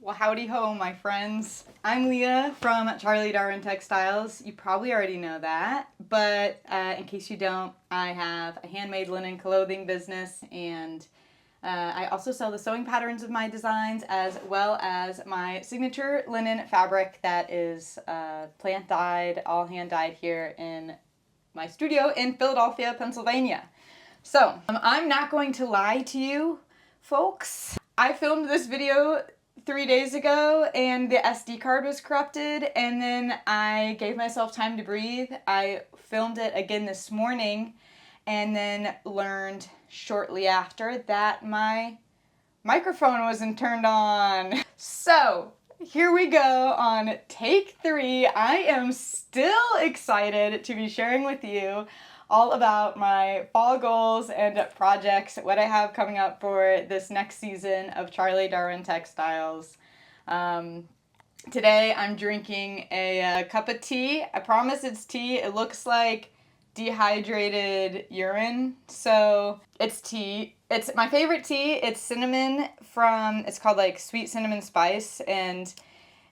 Well, howdy ho, my friends. I'm Leah from Charlie Darwin Textiles. You probably already know that, but in case you don't, I have a handmade linen clothing business, and I also sell the sewing patterns of my designs as well as my signature linen fabric that is plant dyed, all hand dyed here in my studio in Philadelphia, Pennsylvania. So, I'm not going to lie to you, folks. I filmed this video 3 days ago and the SD card was corrupted, and then I gave myself time to breathe. I filmed it again this morning and then learned shortly after that my microphone wasn't turned on. So here we go on take 3. I am still excited to be sharing with you all about my fall goals and projects, what I have coming up for this next season of Charlie Darwin Textiles. Today I'm drinking a cup of tea. I promise it's tea. It looks like dehydrated urine, so it's tea. It's my favorite tea. It's cinnamon it's called like sweet cinnamon spice, and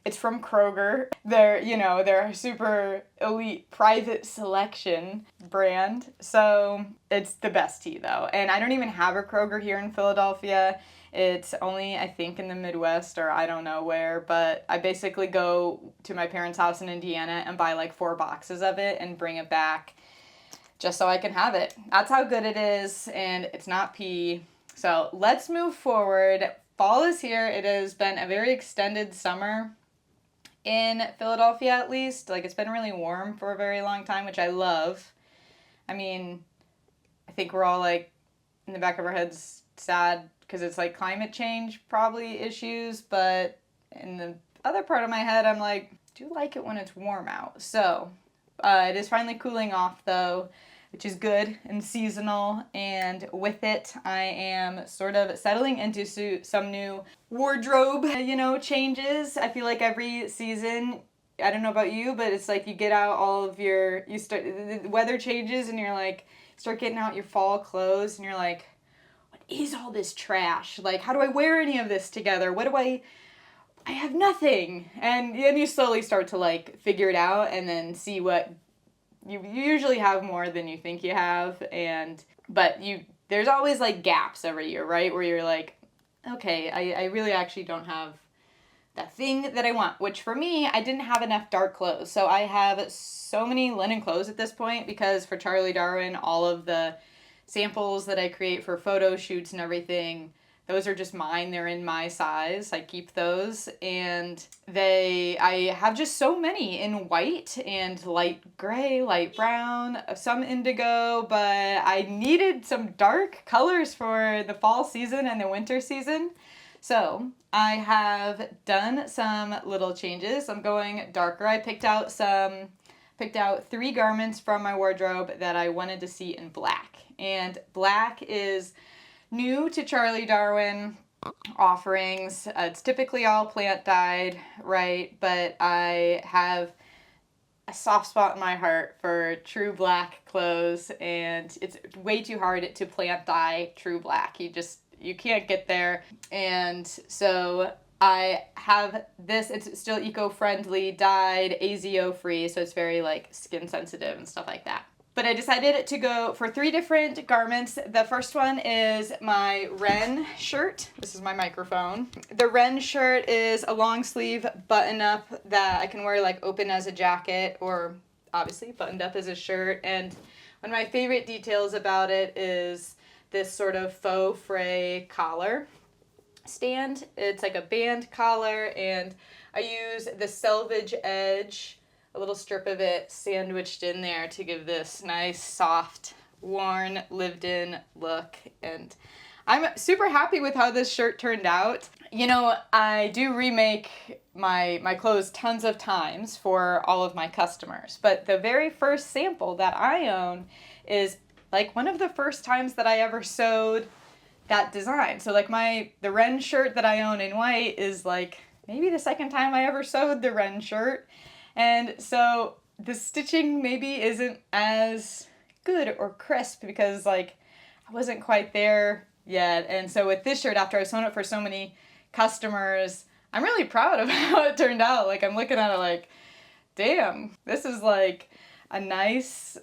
it's from Kroger. They're a super elite private selection brand. So it's the best tea though. And I don't even have a Kroger here in Philadelphia. It's only, I think, in the Midwest or I don't know where, but I basically go to my parents' house in Indiana and buy like 4 boxes of it and bring it back just so I can have it. That's how good it is, and it's not pee. So let's move forward. Fall is here. It has been a very extended summer in Philadelphia, at least. Like, it's been really warm for a very long time, which I love. I mean, I think we're all like in the back of our heads sad because it's like climate change probably issues, but in the other part of my head I'm like, I do like it when it's warm out. So it is finally cooling off though, which is good and seasonal, and with it I am sort of settling into some new wardrobe, changes. I feel like every season, I don't know about you, but it's like you get out all of the weather changes and you're like, start getting out your fall clothes and you're like, what is all this trash? Like, how do I wear any of this together? I have nothing. And then you slowly start to like figure it out and then see what you usually have more than you think you have, but there's always like gaps every year, right? Where you're like, okay, I really actually don't have that thing that I want, which for me, I didn't have enough dark clothes. So I have so many linen clothes at this point because for Charlie Darwin, all of the samples that I create for photo shoots and everything, those are just mine. They're in my size. I keep those, and I have just so many in white and light gray, light brown, some indigo, but I needed some dark colors for the fall season and the winter season. So I have done some little changes. I'm going darker. I picked out 3 garments from my wardrobe that I wanted to see in black, and black is new to Charlie Darwin offerings. It's typically all plant dyed, right? But I have a soft spot in my heart for true black clothes, and it's way too hard to plant dye true black. You can't get there. And so I have this, it's still eco-friendly, dyed, AZO free, so it's very like skin sensitive and stuff like that. But I decided to go for 3 different garments. The first one is my Wren shirt. This is my microphone. The Wren shirt is a long sleeve button up that I can wear like open as a jacket, or obviously buttoned up as a shirt. And one of my favorite details about it is this sort of faux fray collar stand. It's like a band collar, and I use the selvage edge, a little strip of it sandwiched in there to give this nice, soft, worn, lived-in look. And I'm super happy with how this shirt turned out. I do remake my clothes tons of times for all of my customers, but the very first sample that I own is like one of the first times that I ever sewed that design. So like the Wren shirt that I own in white is like maybe the second time I ever sewed the Wren shirt. And so the stitching maybe isn't as good or crisp because like I wasn't quite there yet. And so with this shirt, after I've sewn it for so many customers, I'm really proud of how it turned out. Like, I'm looking at it like, damn, this is like a nice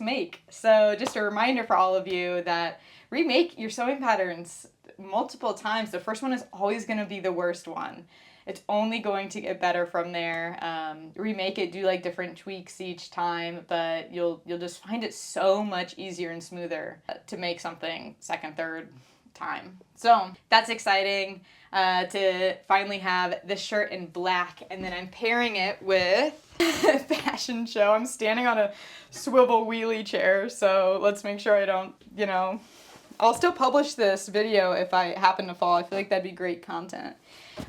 make. So just a reminder for all of you that remake your sewing patterns multiple times. The first one is always going to be the worst one. It's only going to get better from there. Remake it, do like different tweaks each time, but you'll just find it so much easier and smoother to make something second, third time. So that's exciting to finally have this shirt in black, and then I'm pairing it with a fashion show. I'm standing on a swivel wheelie chair, so let's make sure I don't, I'll still publish this video if I happen to fall. I feel like that'd be great content.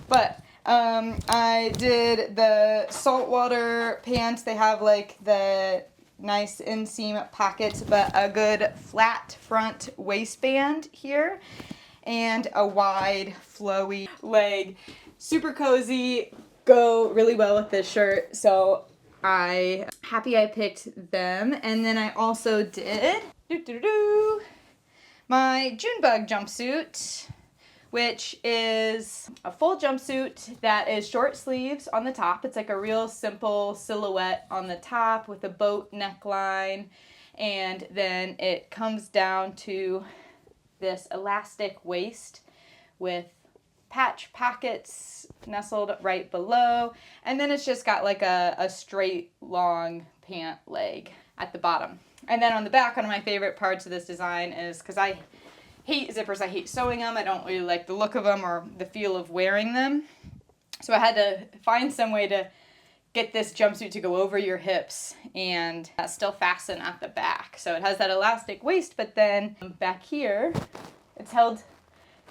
But I did the saltwater pants. They have like the nice inseam pockets, but a good flat front waistband here and a wide flowy leg. Super cozy, go really well with this shirt. So I'm happy I picked them. And then I also did my Junebug jumpsuit, which is a full jumpsuit that is short sleeves on the top. It's like a real simple silhouette on the top with a boat neckline, and then it comes down to this elastic waist with patch pockets nestled right below, and then it's just got like a straight long pant leg at the bottom. And then on the back, one of my favorite parts of this design is, because I hate zippers, I hate sewing them, I don't really like the look of them or the feel of wearing them. So I had to find some way to get this jumpsuit to go over your hips and still fasten at the back. So it has that elastic waist, but then back here, it's held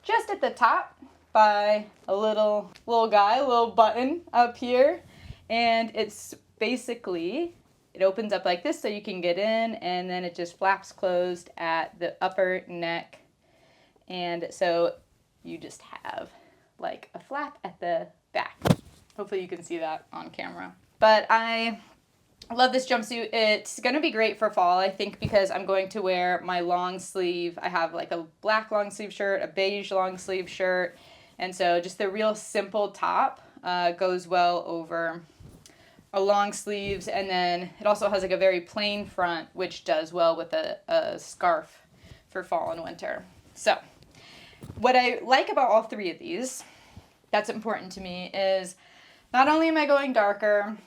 just at the top by a little button up here. And it's basically, it opens up like this so you can get in, and then it just flaps closed at the upper neck. And so you just have like a flap at the back. Hopefully you can see that on camera. But I love this jumpsuit. It's going to be great for fall, I think, because I'm going to wear my long sleeve. I have like a black long sleeve shirt, a beige long sleeve shirt. And so just the real simple top goes well over a long sleeves. And then it also has like a very plain front, which does well with a scarf for fall and winter. So what I like about all three of these that's important to me is not only am I going darker,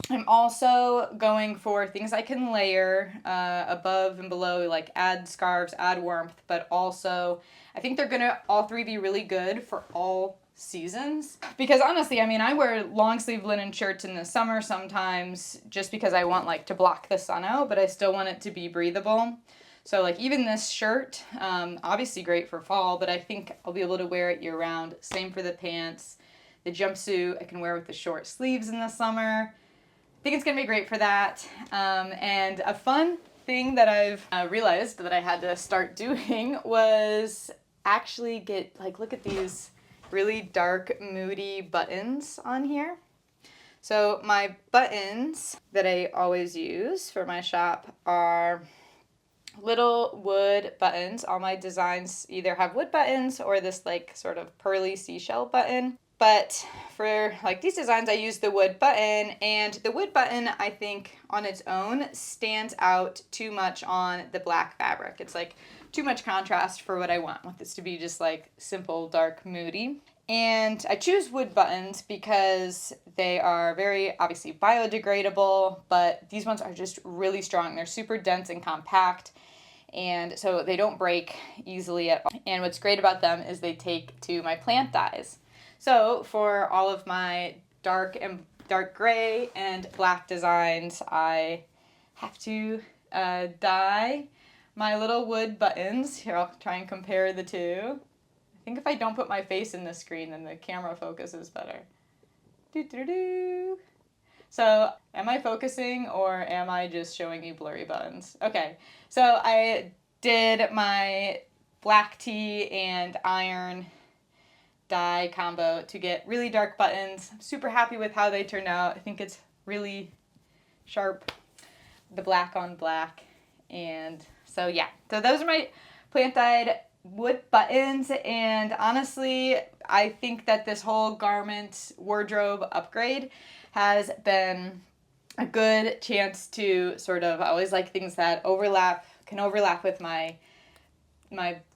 I'm also going for things I can layer above and below, like add scarves, add warmth, but also I think they're gonna all three be really good for all seasons. Because honestly, I mean, I wear long sleeve linen shirts in the summer sometimes just because I want like to block the sun out, but I still want it to be breathable. So like even this shirt, obviously great for fall, but I think I'll be able to wear it year round. Same for the pants. The jumpsuit I can wear with the short sleeves in the summer. I think it's gonna be great for that. And a fun thing that I've realized that I had to start doing was actually get, like, look at these really dark, moody buttons on here. So my buttons that I always use for my shop are little wood buttons. All my designs either have wood buttons or this like sort of pearly seashell button. But for like these designs, I use the wood button, and the wood button, I think on its own stands out too much on the black fabric. It's like too much contrast for what I want this to be, just like simple, dark, moody. And I choose wood buttons because they are very obviously biodegradable, but these ones are just really strong. They're super dense and compact, and so they don't break easily at all. And what's great about them is they take to my plant dyes. So for all of my dark gray and black designs, I have to dye my little wood buttons. Here, I'll try and compare the two. I think if I don't put my face in the screen, then the camera focuses better. So am I focusing, or am I just showing you blurry buttons? Okay, so I did my black tea and iron dye combo to get really dark buttons. I'm super happy with how they turned out. I think it's really sharp, the black on black. And so yeah, so those are my plant dyed wood buttons, and honestly, I think that this whole garment wardrobe upgrade has been a good chance to sort of, I always like things that can overlap with my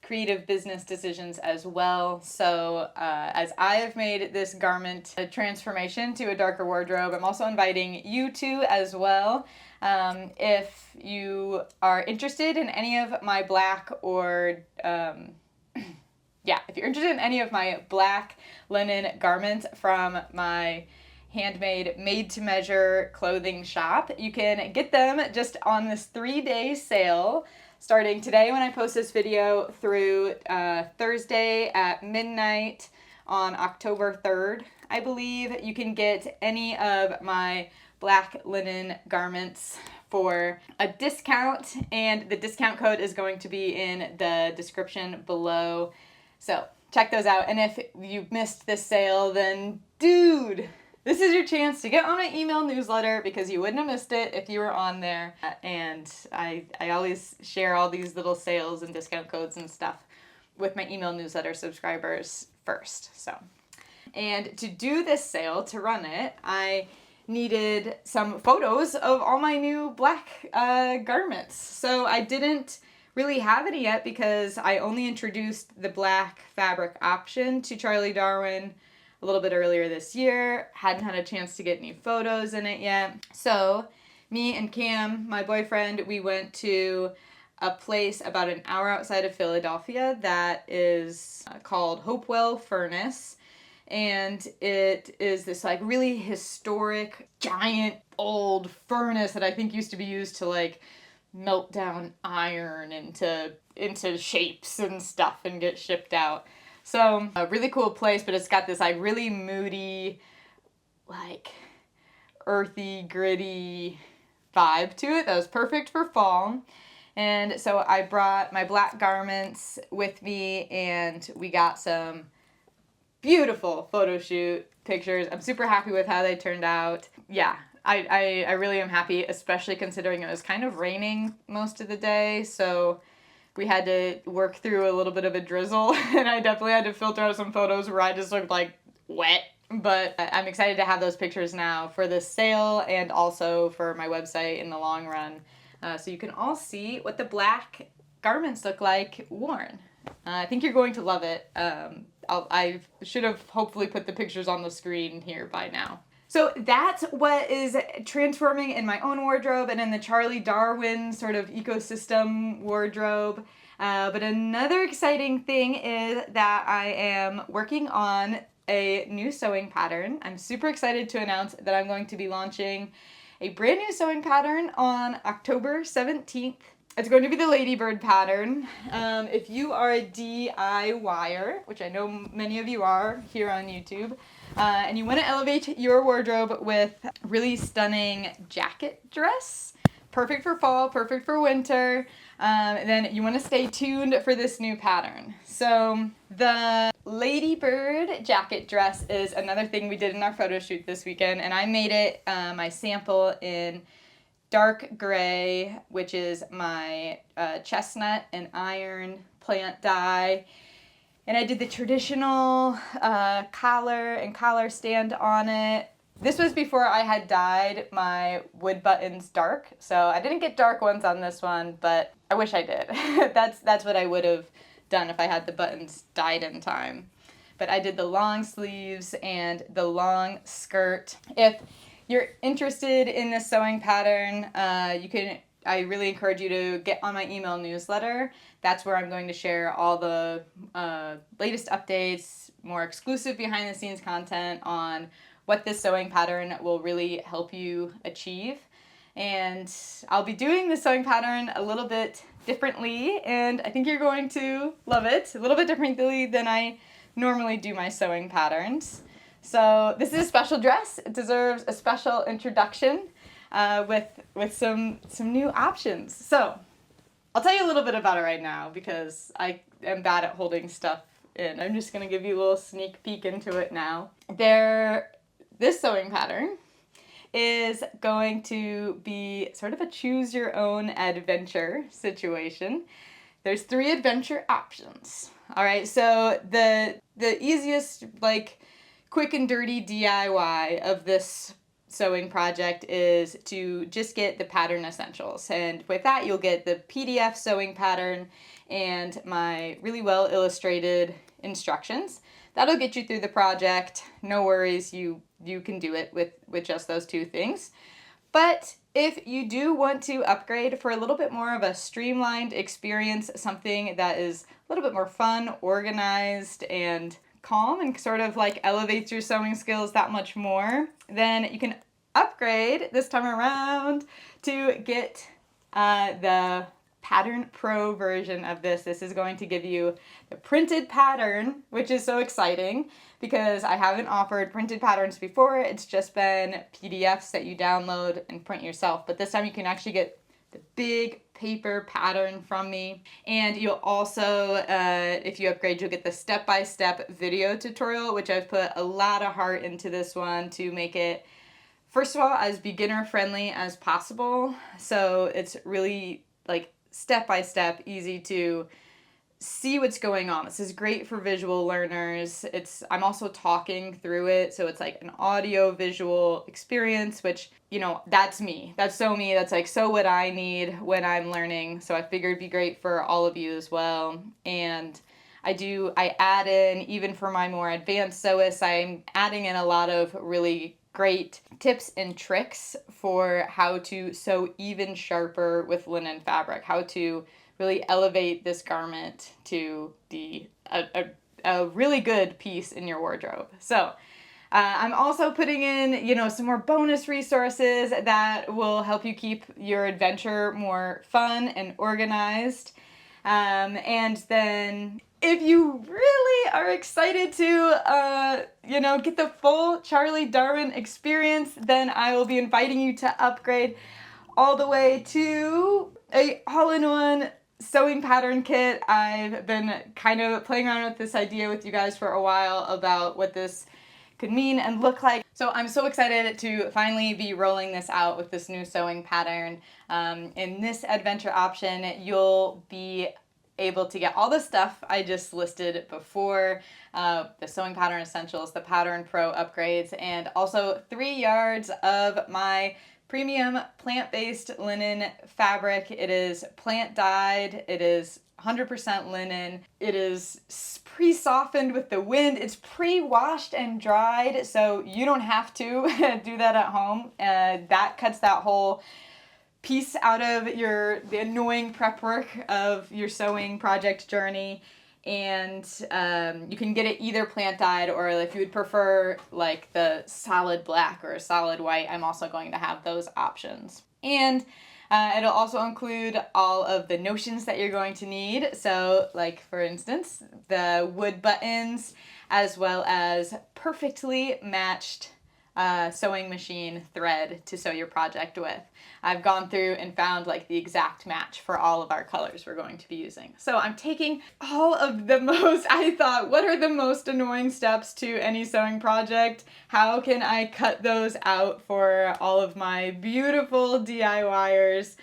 creative business decisions as well. So as I have made this garment transformation to a darker wardrobe, I'm also inviting you to as well. If you are interested in any of my black or if you're interested in any of my black linen garments from my handmade, made-to-measure clothing shop, you can get them just on this 3-day sale starting today when I post this video through Thursday at midnight on October 3rd, I believe. You can get any of my black linen garments for a discount, and the discount code is going to be in the description below. So check those out. And if you missed this sale, then dude, this is your chance to get on my email newsletter, because you wouldn't have missed it if you were on there. And I always share all these little sales and discount codes and stuff with my email newsletter subscribers first. And to do this sale, to run it, I needed some photos of all my new black garments. So I didn't really have any yet because I only introduced the black fabric option to Charlie Darwin a little bit earlier this year. Hadn't had a chance to get any photos in it yet. So me and Cam, my boyfriend, we went to a place about an hour outside of Philadelphia that is called Hopewell Furnace. And it is this like really historic, giant, old furnace that I think used to be used to like melt down iron into shapes and stuff and get shipped out. So a really cool place, but it's got this like really moody, like earthy, gritty vibe to it that was perfect for fall. And so I brought my black garments with me, and we got some beautiful photo shoot pictures. I'm super happy with how they turned out. Yeah, I really am happy, especially considering it was kind of raining most of the day, so we had to work through a little bit of a drizzle, and I definitely had to filter out some photos where I just looked like wet. But I'm excited to have those pictures now for this sale and also for my website in the long run, so you can all see what the black garments look like worn. I think you're going to love it. I should have hopefully put the pictures on the screen here by now. So that's what is transforming in my own wardrobe and in the Charlie Darwin sort of ecosystem wardrobe. But another exciting thing is that I am working on a new sewing pattern. I'm super excited to announce that I'm going to be launching a brand new sewing pattern on October 17th. It's going to be the Ladybird pattern. If you are a DIYer, which I know many of you are here on YouTube, and you want to elevate your wardrobe with really stunning jacket dress, perfect for fall, perfect for winter, then you want to stay tuned for this new pattern. So the Ladybird jacket dress is another thing we did in our photo shoot this weekend, and I made it my sample in dark gray, which is my chestnut and iron plant dye. And I did the traditional collar and collar stand on it. This was before I had dyed my wood buttons dark, so I didn't get dark ones on this one, but I wish I did. That's what I would have done if I had the buttons dyed in time. But I did the long sleeves and the long skirt. If you're interested in this sewing pattern, I really encourage you to get on my email newsletter. That's where I'm going to share all the latest updates, more exclusive behind the scenes content on what this sewing pattern will really help you achieve. And I'll be doing the sewing pattern a little bit differently, and I think you're going to love it. A little bit differently than I normally do my sewing patterns. So this is a special dress. It deserves a special introduction with some new options. So I'll tell you a little bit about it right now because I am bad at holding stuff in. I'm just going to give you a little sneak peek into it now. This sewing pattern is going to be sort of a choose your own adventure situation. there's 3 adventure options. All right, so the easiest, like, quick and dirty DIY of this sewing project is to just get the pattern essentials. And with that, you'll get the PDF sewing pattern and my really well illustrated instructions. That'll get you through the project. No worries, you can do it with just those 2 things. But if you do want to upgrade for a little bit more of a streamlined experience, something that is a little bit more fun, organized, and calm, and sort of like elevates your sewing skills that much more, then you can upgrade this time around to get the Pattern Pro version of this. This is going to give you the printed pattern, which is so exciting because I haven't offered printed patterns before. It's just been PDFs that you download and print yourself. But this time you can actually get the big paper pattern from me. And you'll also, if you upgrade, you'll get the step-by-step video tutorial, which I've put a lot of heart into this one to make it, first of all, as beginner-friendly as possible. So it's really like step-by-step, easy to see what's going on. This is great for visual learners. I'm also talking through it, so it's like an audio visual experience, which, you know, that's me. That's so me. That's like so what I need when I'm learning. So I figured it'd be great for all of you as well. And I add in, even for my more advanced sewists, I'm adding in a lot of really great tips and tricks for how to sew even sharper with linen fabric, how to really elevate this garment to a really good piece in your wardrobe. So I'm also putting in, you know, some more bonus resources that will help you keep your adventure more fun and organized. And then if you really are excited to, get the full Charlie Darwin experience, then I will be inviting you to upgrade all the way to a all-in-one sewing pattern kit. I've been kind of playing around with this idea with you guys for a while about what this could mean and look like. So I'm so excited to finally be rolling this out with this new sewing pattern. In this adventure option, you'll be able to get all the stuff I just listed before, the sewing pattern essentials, the Pattern Pro upgrades, and also 3 yards of my premium plant-based linen fabric. It is plant dyed, it is 100% linen, it is pre-softened with the wind, it's pre-washed and dried, so you don't have to do that at home. That cuts that whole piece out of the annoying prep work of your sewing project journey. And you can get it either plant dyed, or if you would prefer like the solid black or a solid white, I'm also going to have those options. And it'll also include all of the notions that you're going to need. So like, for instance, the wood buttons, as well as perfectly matched sewing machine thread to sew your project with. I've gone through and found like the exact match for all of our colors we're going to be using. So I'm taking all of I thought, what are the most annoying steps to any sewing project? How can I cut those out for all of my beautiful DIYers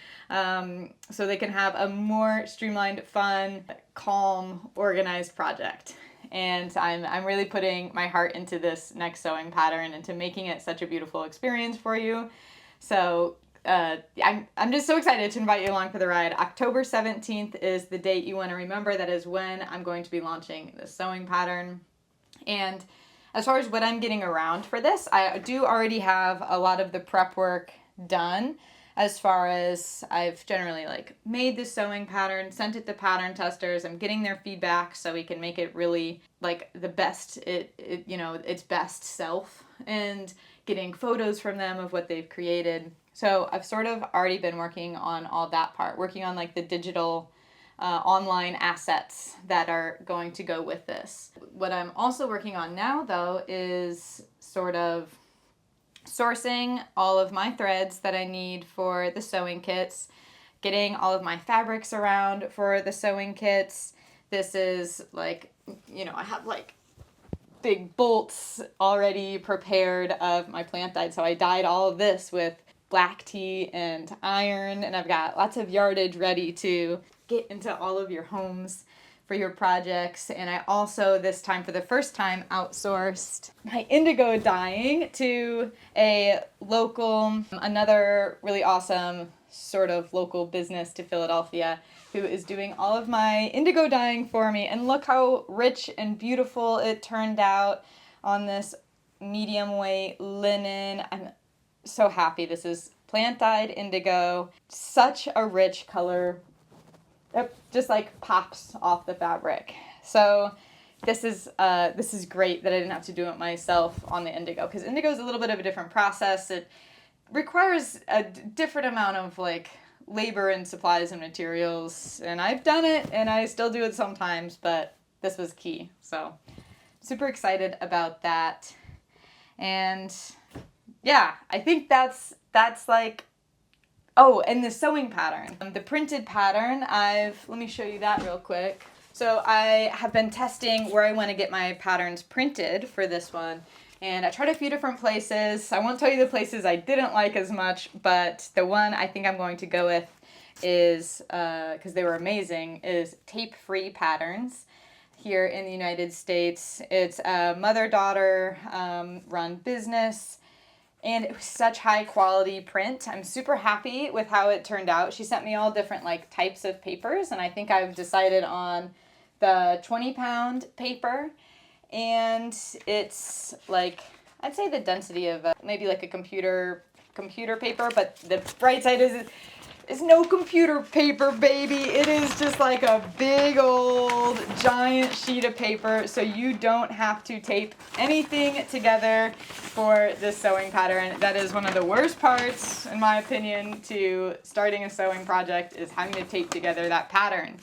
so they can have a more streamlined, fun, calm, organized project? And I'm really putting my heart into this next sewing pattern, into making it such a beautiful experience for you. So I'm just so excited to invite you along for the ride. October 17th is the date you want to remember. That is when I'm going to be launching the sewing pattern. And as far as what I'm getting around for this, I do already have a lot of the prep work done. As far as I've generally like made the sewing pattern, sent it to pattern testers, I'm getting their feedback so we can make it really like the best, its best self, and getting photos from them of what they've created. So I've sort of already been working on all that part, working on like the digital online assets that are going to go with this. What I'm also working on now though is sort of sourcing all of my threads that I need for the sewing kits, getting all of my fabrics around for the sewing kits. This is like, I have like big bolts already prepared of my plant dyed. So I dyed all of this with black tea and iron, and I've got lots of yardage ready to get into all of your homes for your projects. And I also, this time for the first time, outsourced my indigo dyeing to a local, another really awesome sort of local business to Philadelphia, who is doing all of my indigo dyeing for me. And look how rich and beautiful it turned out on this medium weight linen. I'm so happy. This is plant dyed indigo. Such a rich color. It just like pops off the fabric. So this is great that I didn't have to do it myself on the indigo, because indigo is a little bit of a different process. It requires a different amount of like labor and supplies and materials, and I've done it and I still do it sometimes, but this was key. So super excited about that. And yeah, I think that's like, oh, and the sewing pattern. The printed pattern, let me show you that real quick. So I have been testing where I want to get my patterns printed for this one. And I tried a few different places. I won't tell you the places I didn't like as much, but the one I think I'm going to go with is, because they were amazing, is Tape Free Patterns here in the United States. It's a mother-daughter run business. And it was such high quality print. I'm super happy with how it turned out. She sent me all different like types of papers, and I think I've decided on the 20-pound paper. And it's like, I'd say the density of maybe like a computer paper, but the bright side is it's no computer paper, baby. It is just like a big old giant sheet of paper, so you don't have to tape anything together for this sewing pattern. That is one of the worst parts, in my opinion, to starting a sewing project, is having to tape together that pattern.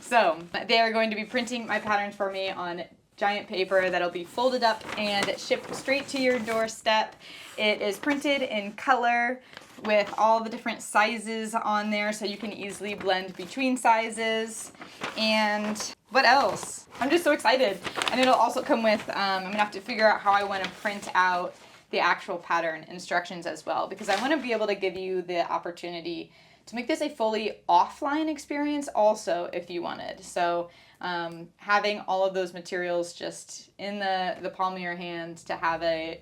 So they are going to be printing my patterns for me on giant paper that'll be folded up and shipped straight to your doorstep. It is printed in color with all the different sizes on there, so you can easily blend between sizes. And what else? I'm just so excited. And it'll also come with, I'm gonna have to figure out how I want to print out the actual pattern instructions as well, because I want to be able to give you the opportunity to make this a fully offline experience also if you wanted. So having all of those materials just in the palm of your hand to have a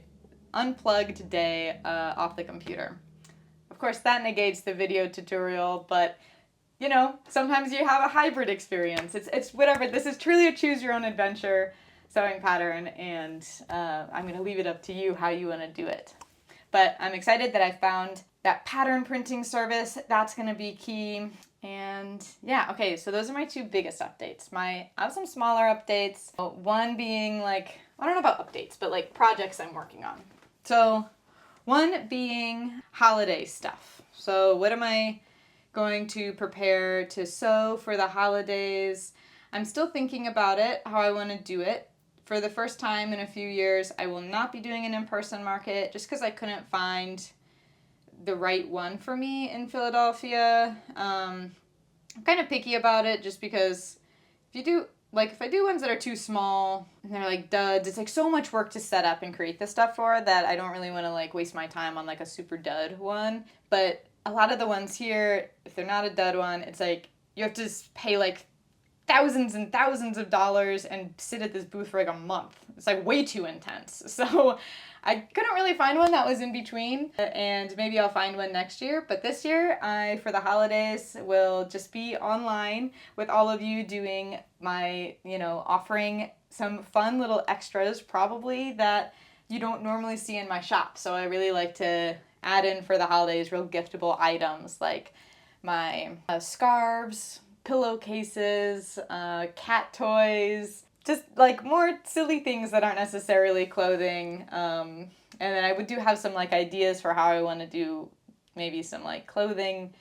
unplugged day off the computer. Of course, that negates the video tutorial, but you know, sometimes you have a hybrid experience. It's whatever. This is truly a choose your own adventure sewing pattern, and I'm going to leave it up to you how you want to do it. But I'm excited that I found that pattern printing service. That's going to be key. And yeah, okay, so those are my two biggest updates. I have some smaller updates. One being like, I don't know about updates, but like projects I'm working on. So one being holiday stuff. So what am I going to prepare to sew for the holidays? I'm still thinking about it, how I want to do it. For the first time in a few years, I will not be doing an in-person market just because I couldn't find the right one for me in Philadelphia. I'm kind of picky about it just because if I do ones that are too small and they're like duds, it's like so much work to set up and create this stuff for that I don't really want to like waste my time on like a super dud one. But a lot of the ones here, if they're not a dud one, it's like you have to pay like thousands and thousands of dollars and sit at this booth for like a month. It's like way too intense. So I couldn't really find one that was in between, and maybe I'll find one next year. But this year, for the holidays, will just be online with all of you doing my, offering some fun little extras probably that you don't normally see in my shop. So I really like to add in for the holidays real giftable items like my scarves, pillowcases, cat toys, just like more silly things that aren't necessarily clothing. And then I would have some like ideas for how I want to do maybe some like clothing,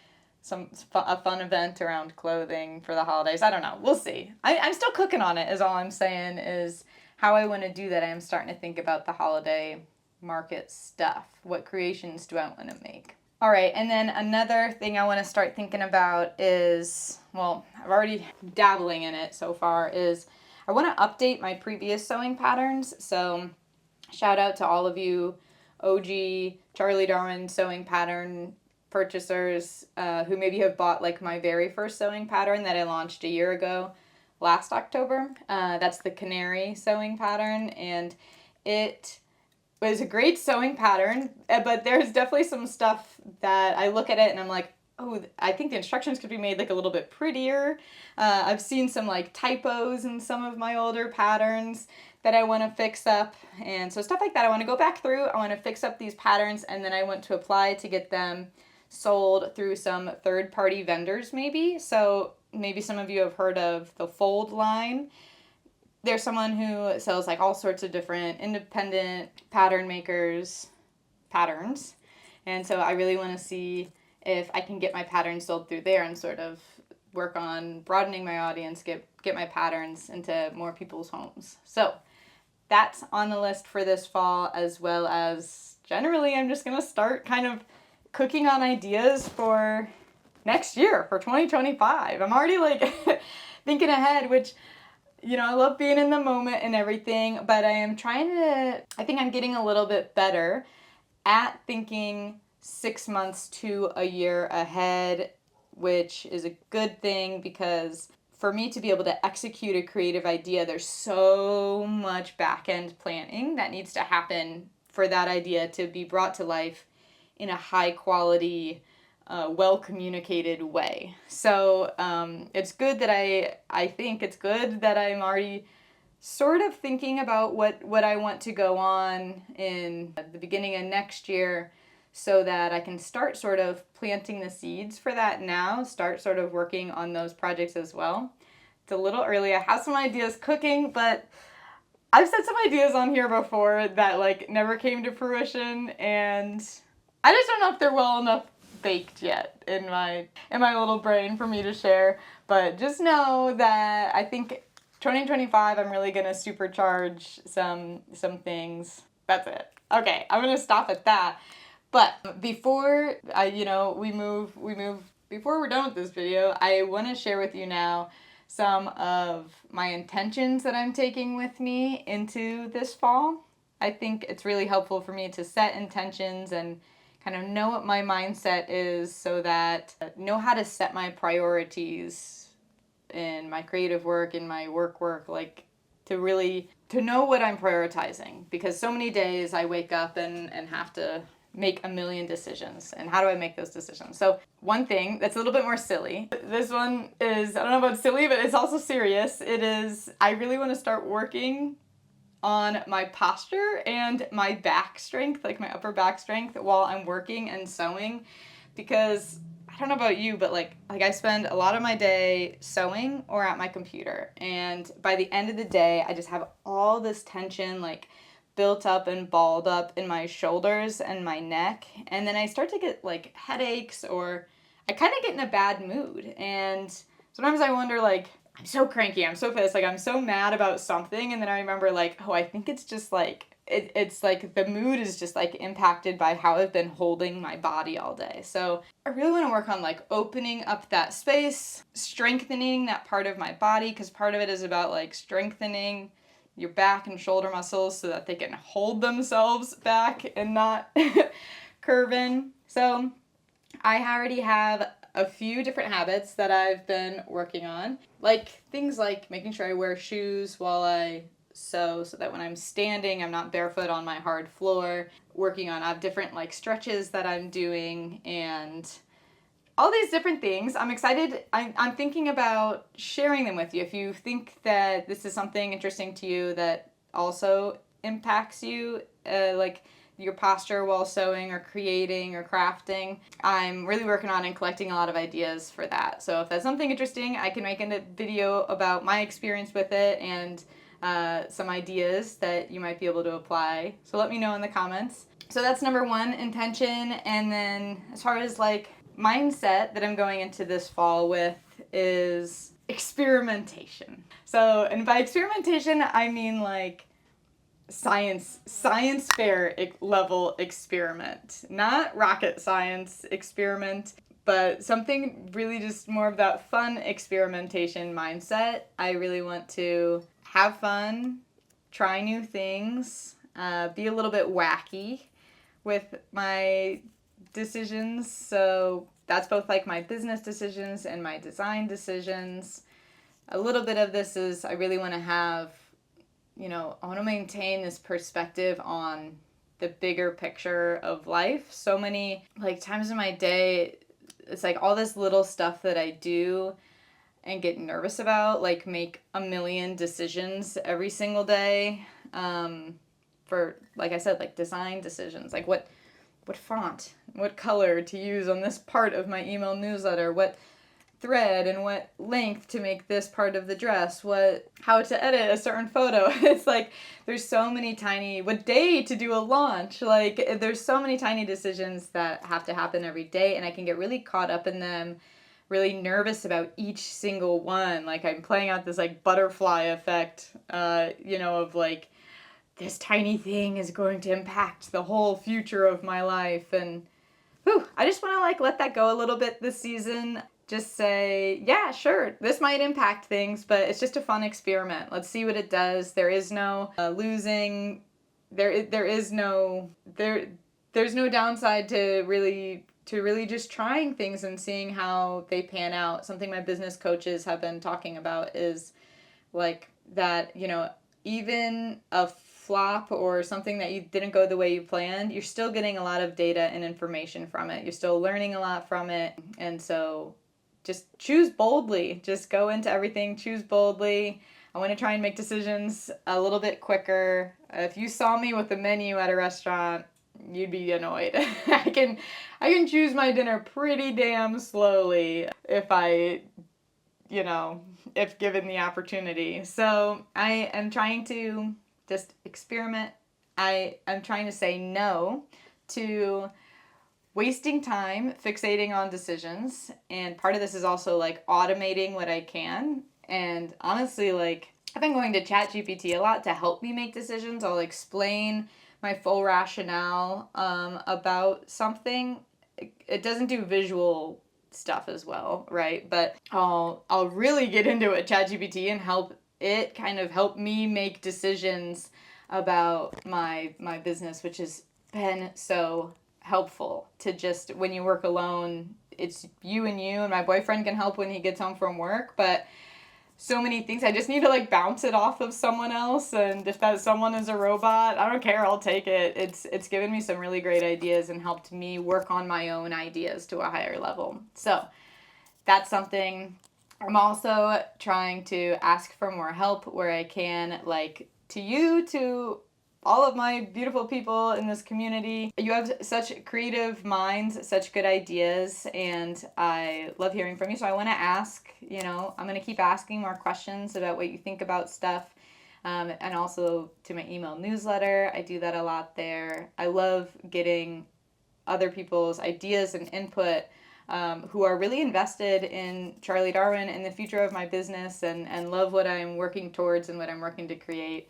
a fun event around clothing for the holidays. I don't know. We'll see. I'm still cooking on it is all I'm saying, is how I want to do that. I am starting to think about the holiday market stuff. What creations do I want to make? All right, and then another thing I want to start thinking about is, well, I've already dabbling in it so far, is I want to update my previous sewing patterns. So shout out to all of you OG Charlie Darwin sewing pattern purchasers who maybe have bought like my very first sewing pattern that I launched a year ago, last October. That's the canary sewing pattern, and it was a great sewing pattern, but there's definitely some stuff that I look at it and I'm like, oh, I think the instructions could be made like a little bit prettier. I've seen some like typos in some of my older patterns that I want to fix up. And so stuff like that, I want to go back through, I want to fix up these patterns, and then I want to apply to get them sold through some third-party vendors maybe. So maybe some of you have heard of the Fold line. There's someone who sells like all sorts of different independent pattern makers patterns. And so I really want to see if I can get my patterns sold through there and sort of work on broadening my audience, get my patterns into more people's homes. So that's on the list for this fall, as well as generally I'm just going to start kind of cooking on ideas for next year, for 2025. I'm already like thinking ahead, which, you know, I love being in the moment and everything, but I think I'm getting a little bit better at thinking 6 months to a year ahead, which is a good thing because for me to be able to execute a creative idea, there's so much back-end planning that needs to happen for that idea to be brought to life in a high quality, well-communicated way. So it's good that I think it's good that I'm already sort of thinking about what I want to go on in the beginning of next year so that I can start sort of planting the seeds for that now, start sort of working on those projects as well. It's a little early. I have some ideas cooking, but I've said some ideas on here before that like never came to fruition, and I just don't know if they're well enough baked yet in my little brain for me to share. But just know that I think 2025 I'm really gonna supercharge some things. That's it. Okay, I'm gonna stop at that. But before before we're done with this video, I want to share with you now some of my intentions that I'm taking with me into this fall. I think it's really helpful for me to set intentions and kind of know what my mindset is so that I know how to set my priorities in my creative work, in my work, like to know what I'm prioritizing, because so many days I wake up and have to make a million decisions. And how do I make those decisions? So one thing that's a little bit more silly, this one is, I don't know about silly, but it's also serious. It is, I really want to start working on my posture and my back strength, like my upper back strength while I'm working and sewing, because I don't know about you, but like I spend a lot of my day sewing or at my computer, and by the end of the day I just have all this tension like built up and balled up in my shoulders and my neck, and then I start to get like headaches, or I kind of get in a bad mood, and sometimes I wonder like, I'm so cranky, I'm so pissed, like I'm so mad about something, and then I remember like, oh, I think it's just like it's like the mood is just like impacted by how I've been holding my body all day. So I really want to work on like opening up that space, strengthening that part of my body, because part of it is about like strengthening your back and shoulder muscles so that they can hold themselves back and not curve in. So I already have a few different habits that I've been working on, like things like making sure I wear shoes while I sew so that when I'm standing I'm not barefoot on my hard floor, working on, I have different like stretches that I'm doing, and all these different things. I'm excited. I'm thinking about sharing them with you. If you think that this is something interesting to you that also impacts you, like your posture while sewing or creating or crafting, I'm really working on and collecting a lot of ideas for that. So if that's something interesting, I can make a video about my experience with it and some ideas that you might be able to apply. So let me know in the comments. So that's number one, intention. And then as far as like mindset that I'm going into this fall with is experimentation. So, and by experimentation, I mean like science fair level experiment, not rocket science experiment, but something really just more of that fun experimentation mindset. I really want to have fun, try new things, be a little bit wacky with my decisions. So that's both like my business decisions and my design decisions. A little bit of this is I really want to have, I want to maintain this perspective on the bigger picture of life. So many like times in my day, it's like all this little stuff that I do and get nervous about, like make a million decisions every single day, for, like I said, like design decisions, like what font, what color to use on this part of my email newsletter, what thread and what length to make this part of the dress, how to edit a certain photo. It's like there's so many tiny, what day to do a launch, like there's so many tiny decisions that have to happen every day, and I can get really caught up in them, really nervous about each single one. Like I'm playing out this like butterfly effect, of like this tiny thing is going to impact the whole future of my life. And I just want to like let that go a little bit this season. Just say, yeah, sure, this might impact things, but it's just a fun experiment. Let's see what it does. There is no losing. There's no downside to really just trying things and seeing how they pan out. Something my business coaches have been talking about is like that, even a flop or something that you didn't go the way you planned, you're still getting a lot of data and information from it. You're still learning a lot from it. And so just choose boldly. Just go into everything, choose boldly. I want to try and make decisions a little bit quicker. If you saw me with a menu at a restaurant, you'd be annoyed. I can choose my dinner pretty damn slowly if if given the opportunity. So I am trying to just experiment. I am trying to say no to wasting time fixating on decisions. And part of this is also like automating what I can. And honestly, like I've been going to ChatGPT a lot to help me make decisions. I'll explain my full rationale about something. It doesn't do visual stuff as well, right? But I'll really get into it, ChatGPT, and help me make decisions about my business, which has been so helpful. To just, when you work alone, it's you, and my boyfriend can help when he gets home from work, but so many things I just need to like bounce it off of someone else, and if that someone is a robot, I don't care, I'll take it. It's given me some really great ideas and helped me work on my own ideas to a higher level. So that's something. I'm also trying to ask for more help where I can, like to all of my beautiful people in this community. You have such creative minds, such good ideas, and I love hearing from you. So I want to ask, I'm going to keep asking more questions about what you think about stuff. And also to my email newsletter. I do that a lot there. I love getting other people's ideas and input, who are really invested in Charlie Darwin and the future of my business, and love what I'm working towards and what I'm working to create.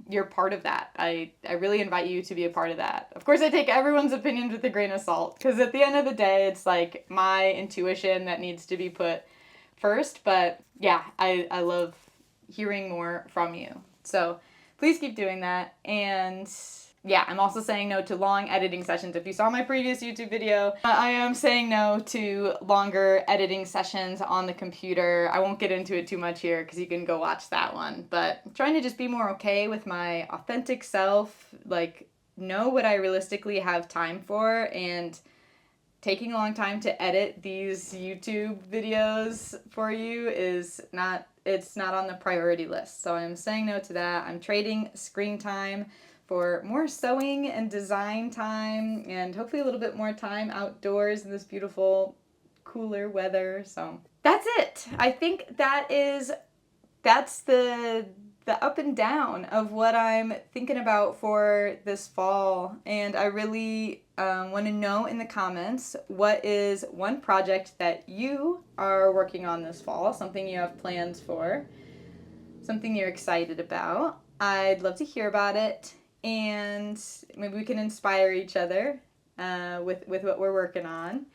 You're part of that. I really invite you to be a part of that. Of course, I take everyone's opinions with a grain of salt, because at the end of the day, it's like my intuition that needs to be put first. But yeah, I love hearing more from you. So please keep doing that. And yeah, I'm also saying no to long editing sessions. If you saw my previous YouTube video, I am saying no to longer editing sessions on the computer. I won't get into it too much here because you can go watch that one. But I'm trying to just be more okay with my authentic self, like know what I realistically have time for, and taking a long time to edit these YouTube videos for you it's not on the priority list. So I'm saying no to that. I'm trading screen time for more sewing and design time, and hopefully a little bit more time outdoors in this beautiful, cooler weather. So that's it. I think that's the up and down of what I'm thinking about for this fall. And I really want to know in the comments, what is one project that you are working on this fall, something you have plans for, something you're excited about. I'd love to hear about it, and maybe we can inspire each other with what we're working on.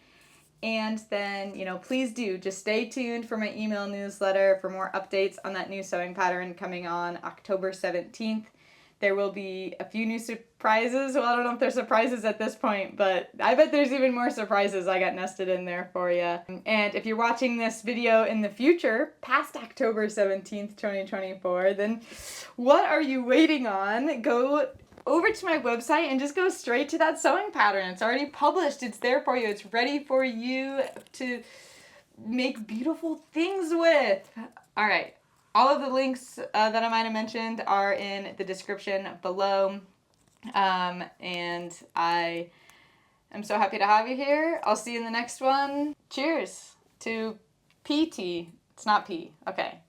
And then, please do just stay tuned for my email newsletter for more updates on that new sewing pattern coming on October 17th. There will be a few new surprises. Well, I don't know if there's surprises at this point, but I bet there's even more surprises I got nested in there for you. And if you're watching this video in the future, past October 17th, 2024, then what are you waiting on? Go over to my website and just go straight to that sewing pattern. It's already published. It's there for you. It's ready for you to make beautiful things with. All right. All of the links that I might have mentioned are in the description below. And I am so happy to have you here. I'll see you in the next one. Cheers to PT. It's not pee. Okay.